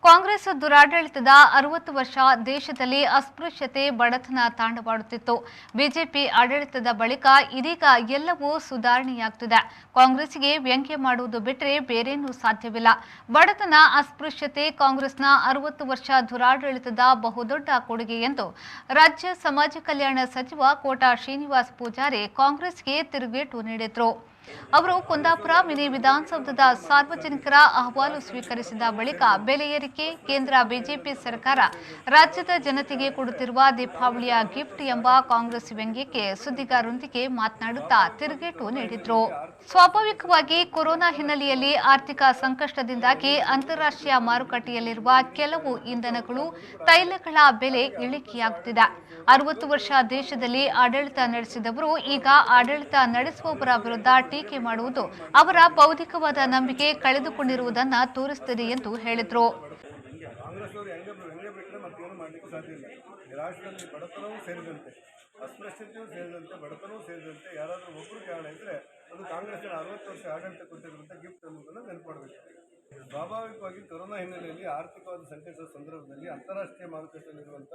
ಕಾಂಗ್ರೆಸ್ ದುರಾಡಳಿತದ 60 ವರ್ಷ ದೇಶದಲ್ಲಿ ಅಸ್ಪೃಶ್ಯತೆ ಬಡತನ ತಾಂಡವಾಡುತ್ತಿತ್ತು. ಬಿಜೆಪಿ ಆಡಳಿತದ ಬಳಿಕ ಇದೀಗ ಎಲ್ಲವೂ ಸುಧಾರಣೆಯಾಗುತ್ತಿದೆ. ಕಾಂಗ್ರೆಸ್ಗೆ ವ್ಯಂಗ್ಯ ಮಾಡುವುದು ಬಿಟ್ಟರೆ ಬೇರೇನೂ ಸಾಧ್ಯವಿಲ್ಲ. ಬಡತನ, ಅಸ್ಪೃಶ್ಯತೆ ಕಾಂಗ್ರೆಸ್ನ 60 ವರ್ಷ ದುರಾಡಳಿತದ ಬಹುದೊಡ್ಡ ಕೊಡುಗೆ ಎಂದು ರಾಜ್ಯ ಸಮಾಜ ಕಲ್ಯಾಣ ಸಚಿವ ಕೋಟ ಶ್ರೀನಿವಾಸ ಪೂಜಾರಿ ಕಾಂಗ್ರೆಸ್ಗೆ ತಿರುಗೇಟು ನೀಡಿದರು. ಅವರು ಕುಂದಾಪುರ ಮಿನಿ ವಿಧಾನಸೌಧದ ಸಾರ್ವಜನಿಕರ ಅಹವಾಲು ಸ್ವೀಕರಿಸಿದ ಬಳಿಕ ಬೆಲೆ ಏರಿಕೆ, ಕೇಂದ್ರ ಬಿಜೆಪಿ ಸರ್ಕಾರ ರಾಜ್ಯದ ಜನತೆಗೆ ಕೊಡುತ್ತಿರುವ ದೀಪಾವಳಿಯ ಗಿಫ್ಟ್ ಎಂಬ ಕಾಂಗ್ರೆಸ್ ವ್ಯಂಗ್ಯಕ್ಕೆ ಸುದ್ದಿಗಾರರೊಂದಿಗೆ ಮಾತನಾಡುತ್ತಾ ತಿರುಗೇಟು ನೀಡಿದರು. ಸ್ವಾಭಾವಿಕವಾಗಿ ಕೊರೋನಾ ಹಿನ್ನೆಲೆಯಲ್ಲಿ ಆರ್ಥಿಕ ಸಂಕಷ್ಟದಿಂದಾಗಿ ಅಂತಾರಾಷ್ಟ್ರೀಯ ಮಾರುಕಟ್ಟೆಯಲ್ಲಿರುವ ಕೆಲವು ಇಂಧನಗಳು, ತೈಲಗಳ ಬೆಲೆ ಇಳಿಕೆಯಾಗುತ್ತಿದೆ. 60 ವರ್ಷ ದೇಶದಲ್ಲಿ ಆಡಳಿತ ನಡೆಸಿದವರು ಈಗ ಆಡಳಿತ ನಡೆಸುವವರ ವಿರುದ್ಧ ಟೀಕೆ ಮಾಡುವುದು ಅವರ ಬೌದ್ಧಿಕವಾದ ನಂಬಿಕೆ ಕಳೆದುಕೊಂಡಿರುವುದನ್ನು ತೋರಿಸುತ್ತದೆ ಎಂದು ಹೇಳಿದರು. ಅಸ್ಪೃಶ್ಯತೆಯೂ ಸೇರಿದಂತೆ ಬಡತನವೂ ಸೇರಿದಂತೆ ಯಾರಾದರೂ ಒಬ್ಬರು ಕಾರಣ ಇದ್ದರೆ ಅದು ಕಾಂಗ್ರೆಸ್ಸಿನ 60 ವರ್ಷ ಆಡಳಿತ ಕೊಟ್ಟಿರುವಂಥ ಗಿಫ್ಟ್ ಅನ್ನೋದನ್ನು ನೆನಪಡಬೇಕು. ಸ್ವಾಭಾವಿಕವಾಗಿ ಕೊರೋನಾ ಹಿನ್ನೆಲೆಯಲ್ಲಿ ಆರ್ಥಿಕವಾದ ಸಂಕಷ್ಟದ ಸಂದರ್ಭದಲ್ಲಿ ಅಂತಾರಾಷ್ಟ್ರೀಯ ಮಾರುಕಟ್ಟೆಯಲ್ಲಿರುವಂಥ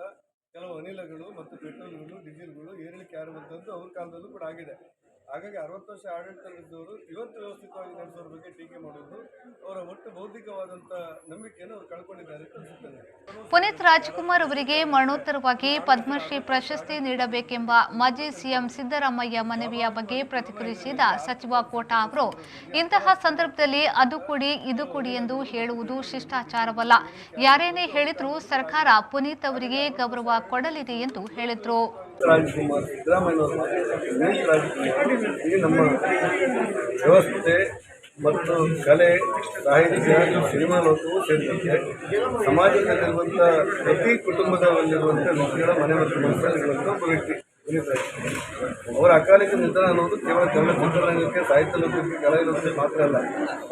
ಕೆಲವು ಅನಿಲಗಳು ಮತ್ತು ಪೆಟ್ರೋಲ್ಗಳು, ಡೀಸೆಲ್ಗಳು ಏರಿಳಿಕೆ ಆಗಿರುವಂಥದ್ದು ಅವ್ರ ಕಾಲದಲ್ಲೂ ಕೂಡ ಆಗಿದೆ. ಹಾಗಾಗಿ 60 ವರ್ಷ ಆಡಳಿತ ನಡೆಸಿದವರು ಇವತ್ತು ವ್ಯವಸ್ಥಿತವಾಗಿ ನಡೆಸೋರ ಬಗ್ಗೆ ಟೀಕೆ ಮಾಡುವುದು ಅವರ ಒಟ್ಟು ಬೌದ್ಧಿಕವಾದಂಥ ನಂಬಿಕೆಯನ್ನು ಅವರು ಕಳ್ಕೊಂಡಿದ್ದಾರೆ ಅಂತ ಅನಿಸುತ್ತದೆ. ಪುನೀತ್ ರಾಜ್ಕುಮಾರ್ ಅವರಿಗೆ ಮರಣೋತ್ತರವಾಗಿ ಪದ್ಮಶ್ರೀ ಪ್ರಶಸ್ತಿ ನೀಡಬೇಕೆಂಬ ಮಾಜಿ ಸಿಎಂ ಸಿದ್ದರಾಮಯ್ಯ ಮನವಿಯ ಬಗ್ಗೆ ಪ್ರತಿಕ್ರಿಯಿಸಿದ ಸಚಿವ ಕೋಟ ಅವರು, ಇಂತಹ ಸಂದರ್ಭದಲ್ಲಿ ಅದು ಕೊಡಿ ಇದು ಕೊಡಿ ಎಂದು ಹೇಳುವುದು ಶಿಷ್ಟಾಚಾರವಲ್ಲ. ಯಾರೇನೇ ಹೇಳಿದ್ರೂ ಸರ್ಕಾರ ಪುನೀತ್ ಅವರಿಗೆ ಗೌರವ ಕೊಡಲಿದೆ ಎಂದು ಹೇಳಿದರು. ರಾಜ್ಕುಮಾರ್, ಸಿದ್ದರಾಮಯ್ಯ ಈ ನಮ್ಮ ವ್ಯವಸ್ಥೆ ಮತ್ತು ಕಲೆ, ಸಾಹಿತ್ಯ, ಸಿನಿಮಾ ಲೋಕವೂ ಸೇರಿದಂತೆ ಸಮಾಜದಲ್ಲಿರುವಂಥ ಪ್ರತಿ ಕುಟುಂಬದಲ್ಲಿರುವಂಥ ವ್ಯಕ್ತಿಗಳ ಮನೆ ಮತ್ತು ಮನಸ್ಸಲ್ಲಿರುವಂಥ ಒಬ್ಬ ವ್ಯಕ್ತಿ ಪುನೀತ್ ರಾಜ್ಕುಮಾರ್. ಅವರ ಅಕಾಲಿಕ ನಿಧನ ಅನ್ನೋದು ಕೇವಲ ಕನ್ನಡ ಚಿತ್ರರಂಗಕ್ಕೆ, ಸಾಹಿತ್ಯ ಲೋಕಕ್ಕೆ, ಕಲಾ ಲೋಕಕ್ಕೆ ಮಾತ್ರ ಅಲ್ಲ,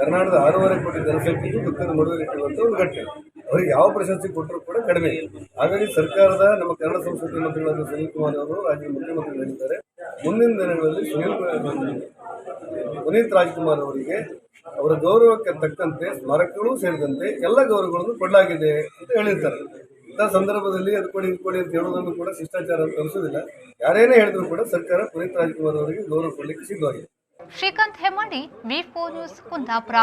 ಕರ್ನಾಟಕದ 6.5 ಕೋಟಿ ಜನಸಂಖ್ಯೆಗೂ ದುಃಖದ ಮಡುವಿನಟ್ಟಿರುವಂಥ ಒಂದು ಘಟನೆ. ಅವರಿಗೆ ಯಾವ ಪ್ರಶಸ್ತಿ ಕೊಟ್ಟರೂ ಕೂಡ ಕಡಿಮೆ. ಹಾಗಾಗಿ ಸರ್ಕಾರದ ನಮ್ಮ ಕನ್ನಡ ಸಂಸ್ಕೃತಿ ಮಂತ್ರಿಗಳಾದ ಸುನೀಲ್ ಕುಮಾರ್ ಅವರು ರಾಜ್ಯದ ಮುಖ್ಯಮಂತ್ರಿಗಳಿದ್ದಾರೆ. ಮುಂದಿನ ದಿನಗಳಲ್ಲಿ ಪುನೀತ್ ರಾಜ್ಕುಮಾರ್ ಅವರಿಗೆ ಅವರ ಗೌರವಕ್ಕೆ ತಕ್ಕಂತೆ ಸ್ಮಾರಕಗಳು ಸೇರಿದಂತೆ ಎಲ್ಲ ಗೌರವಗಳನ್ನು ಕೊಡಲಾಗಿದೆ ಅಂತ ಹೇಳಿರ್ತಾರೆ. ಇಂಥ ಸಂದರ್ಭದಲ್ಲಿ ಅದು ಕೊಡಿ ಇದು ಕೊಡಿ ಅಂತ ಹೇಳೋದನ್ನು ಕೂಡ ಶಿಷ್ಟಾಚಾರ ಅಂತ ಅನಿಸೋದಿಲ್ಲ. ಯಾರೇನೇ ಹೇಳಿದ್ರು ಕೂಡ ಸರ್ಕಾರ ಪುನೀತ್ ರಾಜ್ಕುಮಾರ್ ಅವರಿಗೆ ಗೌರವ ಕೊಡಲಿಕ್ಕೆ ಸಿದ್ಧವಾಗಿದೆ. ಶ್ರೀಕಾಂತ್ ಹೆಮ್ಮಾಡಿ, ವಿ4 ನ್ಯೂಸ್, ಕುಂದಾಪುರ.